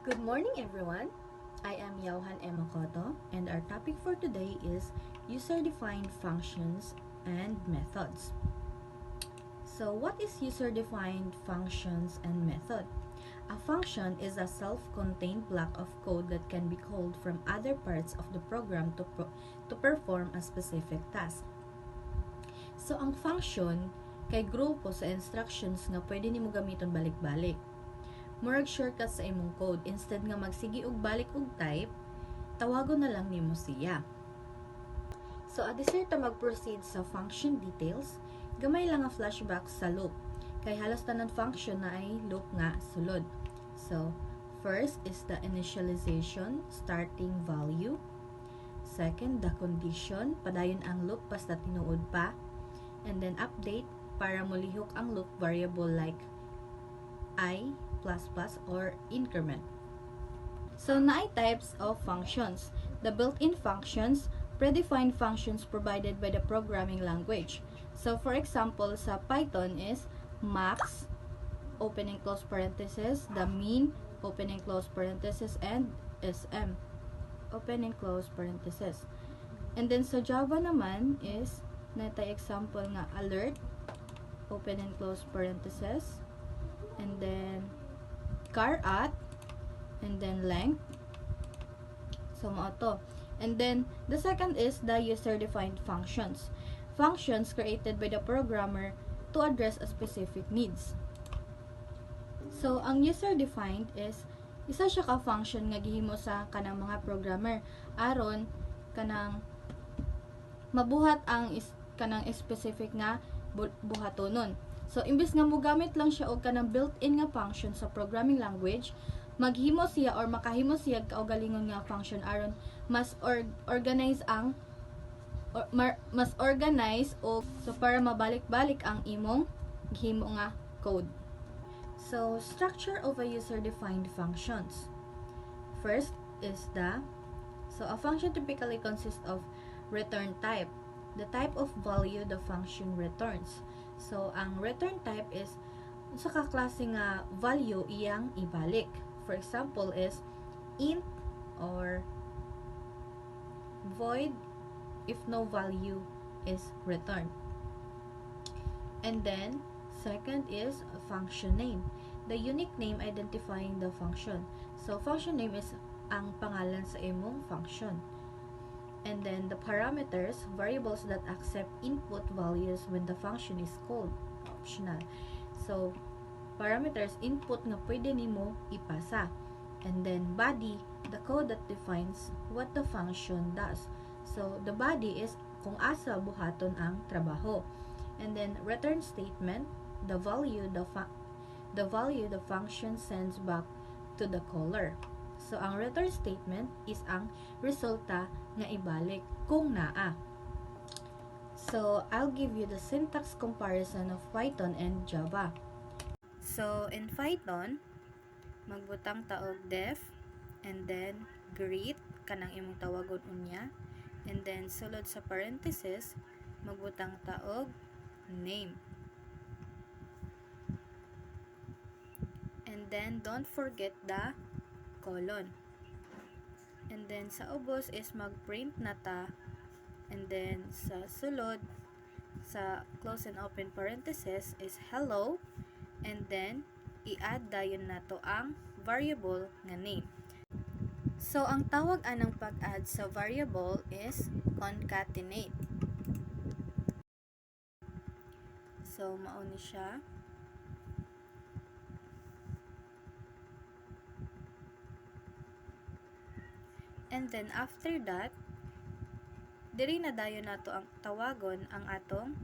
Good morning, everyone. I am Yauhan Emokoto, and our topic for today is user-defined functions and methods. So, what is user-defined functions and method? A function is a self-contained block of code that can be called from other parts of the program to perform a specific task. So, ang function kay grupo sa instructions nga pwede nimo gamiton balik-balik. Murag shortcut sa imong code, instead nga magsigi og balik og type, tawagon na lang nimo siya. So adisir ta mag-proceed sa function details, gamay lang nga flashback sa loop, kay halos tanan function na ay loop nga sulod. So first is the initialization, starting value. Second, the condition, padayon ang loop basta tinuod pa. And then update, para mulihok ang loop variable like I, or increment. So, naay types of functions. The built-in functions, predefined functions provided by the programming language. So, for example, sa Python is max, open and close parenthesis, the mean, open and close parenthesis, and sm, open and close parenthesis. And then sa Java naman is, natay example nga alert, open and close parenthesis, and then char at, and then length. So, mao to. And then, the second is the user-defined functions. Functions created by the programmer to address a specific needs. So, ang user-defined is, isa siya ka function nga gihimo sa kanang mga programmer aron kanang mabuhat ang kanang specific nga buhatonon. So, imbes nga mo gamit lang siya og kanang built-in nga function sa programming language, maghimo siya or makahimo siya kaugalingon nga function aron mas organize ang mas organize o so para mabalik-balik ang imong gihimo nga code. So, structure of a user-defined functions. First is a function typically consists of return type, the type of value the function returns. So, ang return type is sa kaklase nga value iyang ibalik. For example is int or void if no value is returned. And then, second is a function name, the unique name identifying the function. So, function name is ang pangalan sa imong function. And then the parameters, variables that accept input values when the function is called, optional. So, parameters, input nga pwede nimo ipasa. And then body, the code that defines what the function does. So, the body is kung asa buhaton ang trabaho. And then return statement, the value the function sends back to the caller. So, ang return statement is ang resulta nga ibalik kung naa. So, I'll give you the syntax comparison of Python and Java. So, in Python, magbutang taog def, and then greet, kanang imong tawagon unya, and then sulod sa parenthesis, magbutang taog name. And then, don't forget the colon. And then, sa ubos is mag-print na ta. And then, sa sulod, sa close and open parenthesis is hello. And then, i-add dayon na to ang variable nga name. So, ang tawag anang pag-add sa variable is concatenate. So, mao ni siya. And then, after that, diri na dayon nato ang tawagon ang atong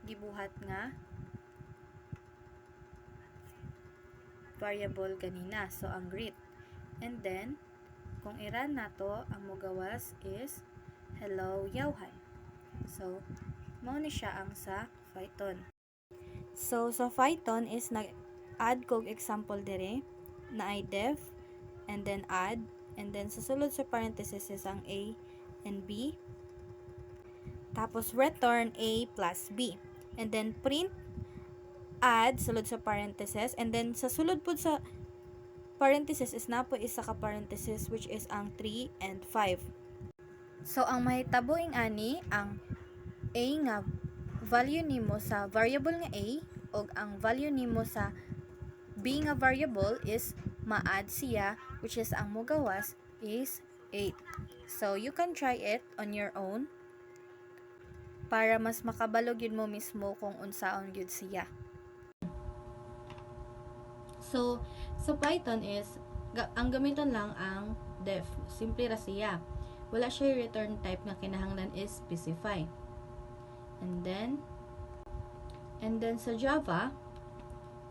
gibuhat nga variable ganina. So, ang greet. And then, kung i-run nato, ang mogawas is hello Yauhan. So, mao ni siya ang sa Python. So, sa Python is nag-add kog example dire na ay def, and then add, and then sa sulod sa parenthesis is ang A and B. Tapos return A plus B. And then print, add, sulod sa parenthesis. And then sa sulod po sa parenthesis is napo isa ka parenthesis which is ang 3 and 5. So ang mahitaboing ani ang a nga value nimo sa variable nga a ug ang value nimo sa b nga variable is ma-add siya which is ang mogawas is 8. So you can try it on your own para mas makabalog yun mo mismo kung unsaon gyud siya. So, sa Python is, ang gamiton lang ang def. Simple ra siya. Wala siya return type nga kinahanglan is specify. And then sa Java,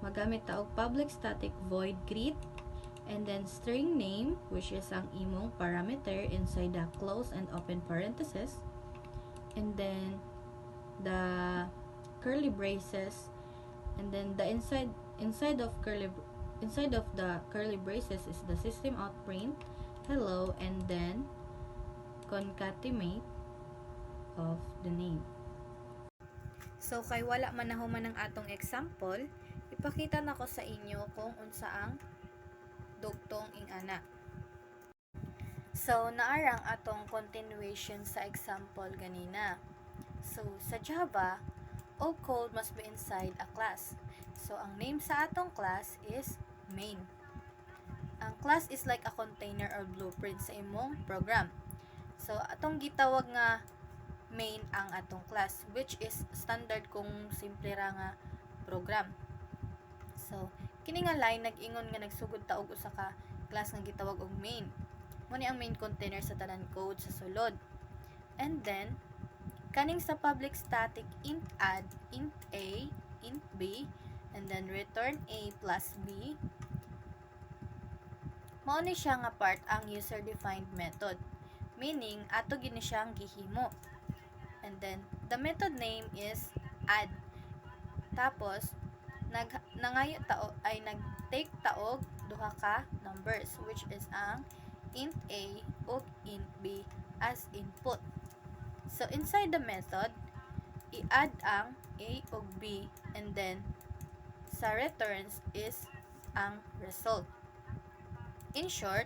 magamit ta og public static void greet, and then string name, which is ang imong parameter inside the close and open parenthesis, and then the curly braces, and then the inside of the curly braces is the system out print hello, and then concatenate of the name. So kay wala man nahuman ang atong example, ipakita nako sa inyo kung unsa ang dugtong ing ana. So naarang atong continuation sa example ganina. So sa Java, all code must be inside a class. So ang name sa atong class is main. Ang class is like a container or blueprint sa imong program. So atong gitawag nga main ang atong class, which is standard kung simple ra nga program. So kini nga line nag-ingon nga nagsugod ta og usa ka class nga gitawag og main. Mo ni ang main container sa tanan code sa sulod. And then kaning sa public static int add, int a, int b, and then return a plus b, mao ni siya nga part ang user defined method, meaning ato gini siyang gihimo. And then the method name is add, tapos nag-take taog duha ka numbers, which is ang int a ug int b as input. So inside the method, i-add ang a ug b, and then sa returns is ang result. In short,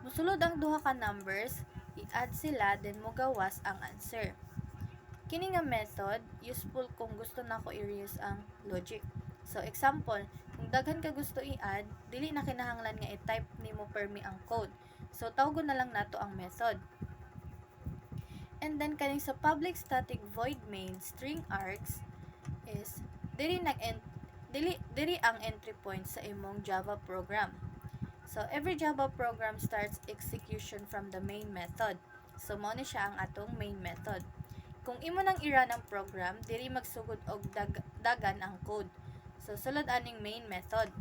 musulod ang duha ka numbers, i-add sila, then mogawas ang answer. Kini nga method useful kung gusto nako i-reuse ang logic. So example, kung daghan ka gusto i-add, dili na kinahanglan nga i-type nimo permi ang code. So tawgon na lang nato ang method. And then kaning sa public static void main string args is diri ang entry point sa imong Java program. So every Java program starts execution from the main method. So mao ni siya ang atong main method. Kung imo nang i-run ang program, diri magsugod og dagan ang code. So sulod aning main method.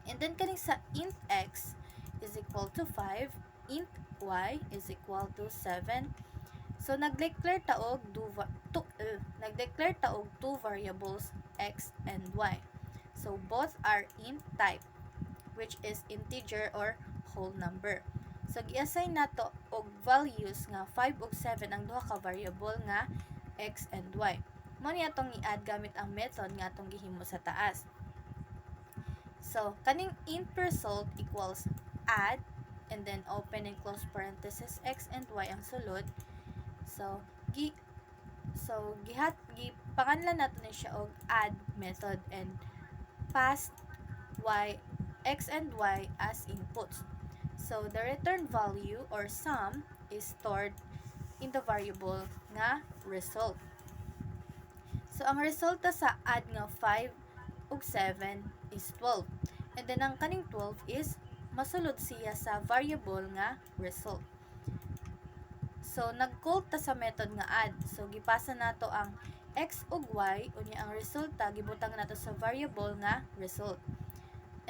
And then kaning sa int x is equal to 5, int y is equal to 7. So nag-declare ta og two variables x and y. So both are int type, which is integer or whole number. So gi-assign nato og values nga 5 ug 7 ang duha ka variable nga x and y. Mao ni atong i-add gamit ang method nga atong gihimo sa taas. So kaning int result equals add, and then open and close parenthesis x and y ang sulod. So gipanganlan nato ni siya og add method and pass x and y as inputs. So the return value or sum is stored in the variable nga result. So ang resulta sa add nga 5 ug 7 is 12. And then ang kaning 12 is masulod siya sa variable nga result. So nag-call ta sa method nga add. So gipasa nato ang x ug y, unya ang resulta gibutang nato sa variable nga result.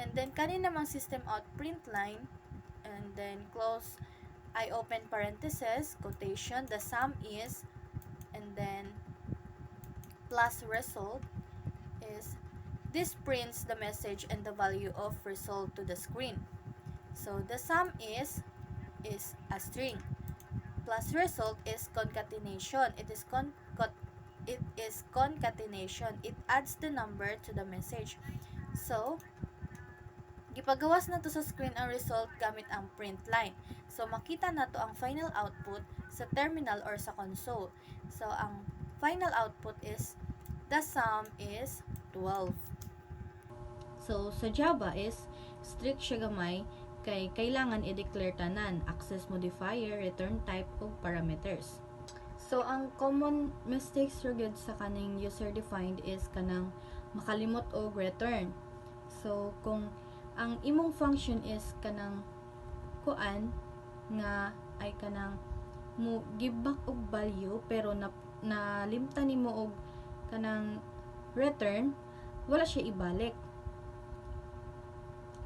And then kanin namang system out print line, and then close open parenthesis, quotation, the sum is, and then plus result is, this prints the message and the value of result to the screen. So the sum is a string. Plus result is concatenation. It is concatenation. It adds the number to the message. So Gipagawas na to sa screen ang result gamit ang print line. So, makita na to ang final output sa terminal or sa console. So, ang final output is, the sum is 12. So, sa Java is, strict siya gamay, kay kailangan i-declare tanan, access modifier, return type, o parameters. So, ang common mistakes rugid sa kaning user-defined is kanang makalimot og return. So, kung ang imong function is kanang kuan nga ay kanang mo give back og value pero nalimtan nimo og kanang return, wala siya ibalik.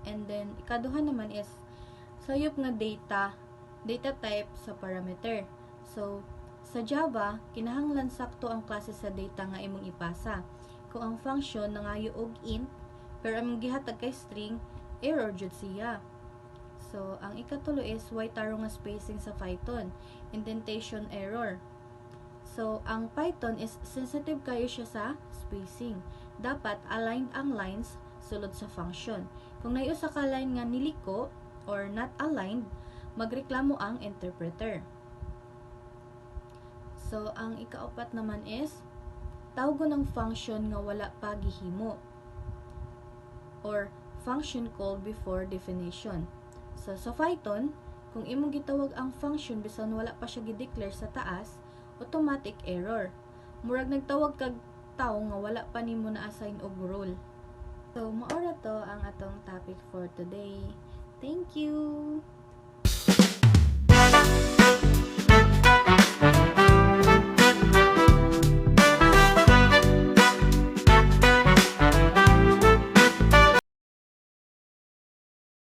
And then ikaduha naman is sayop nga data type sa parameter. So sa Java kinahanglan sakto ang klase sa data nga imong ipasa. Kung ang function nangayo og int pero among gihatag kay string, error jud siya. So, ang ikatulo is why taro nga spacing sa Python, indentation error. So, ang Python is sensitive kayo siya sa spacing. Dapat aligned ang lines sulod sa function. Kung naiusa ka line nga niliko or not aligned, magreklamo ang interpreter. So, ang ikaapat naman is tawgon ng function nga wala pa gihimo or function called before definition. So, sa Python, kung imong gitawag ang function bisan wala pa siya gi-declare sa taas, automatic error. Murag nagtawag kag tawo nga wala pa nimo na-assign og role. So, maora to ang atong topic for today. Thank you!